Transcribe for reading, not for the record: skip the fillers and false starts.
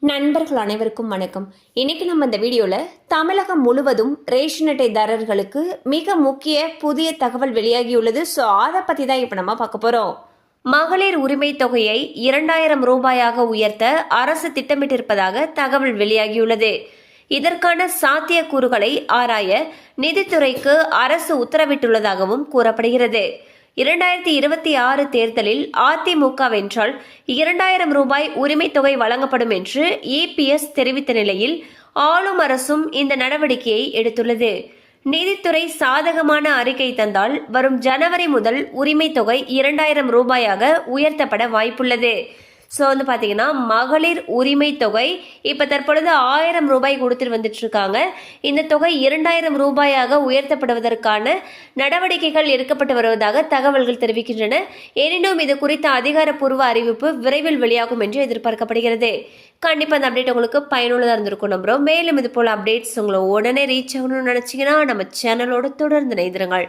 நண்பர்கள் அனைவருக்கும் வணக்கம். இன்னைக்கு நம்ம இந்த வீடியோவில் தமிழகம் முழுவதும் ரேஷன் அட்டைதாரர்களுக்கு மிக முக்கிய புதிய தகவல் வெளியாகியுள்ளது. ஸோ அதை பற்றி தான் இப்போ நம்ம பார்க்க போகிறோம். மகளிர் உரிமை தொகையை 2000 ரூபாயாக உயர்த்த அரசு திட்டமிட்டிருப்பதாக தகவல் வெளியாகியுள்ளது. இதற்கான சாத்தியக்கூறுகளை ஆராய நிதித்துறைக்கு அரசு உத்தரவிட்டுள்ளதாகவும் கூறப்படுகிறது. 2026 தேர்தலில் அதிமுக வென்றால் 2000 ரூபாய் உரிமை தொகை வழங்கப்படும் என்று EPS தெரிவித்த நிலையில் ஆளும் அரசும் இந்த நடவடிக்கையை எடுத்துள்ளது. நிதித்துறை சாதகமான அறிக்கை தந்தால் வரும் ஜனவரி முதல் உரிமை தொகை 2000 ரூபாயாக உயர்த்தப்பட வாய்ப்புள்ளது. ஸோ பார்த்தீங்கன்னா மகளிர் உரிமை தொகை இப்போ தற்பொழுது 1000 ரூபாய் கொடுத்துட்டு வந்துட்டு இருக்காங்க. இந்த தொகை 2000 ரூபாயாக உயர்த்தப்படுவதற்கான நடவடிக்கைகள் எடுக்கப்பட்டு வருவதாக தகவல்கள் தெரிவிக்கின்றன. எனினும் இது குறித்த அதிகாரப்பூர்வ அறிவிப்பு விரைவில் வெளியாகும் என்று எதிர்பார்க்கப்படுகிறது. கண்டிப்பாக அந்த அப்டேட் உங்களுக்கு பயனுள்ளதாக இருந்திருக்கும் நம்புறோம். மேலும் இது போல அப்டேட்ஸ் உங்களை உடனே ரீச் ஆகணும்னு நினைச்சீங்கன்னா நம்ம சேனலோட தொடர்ந்து இணைந்திருங்கள்.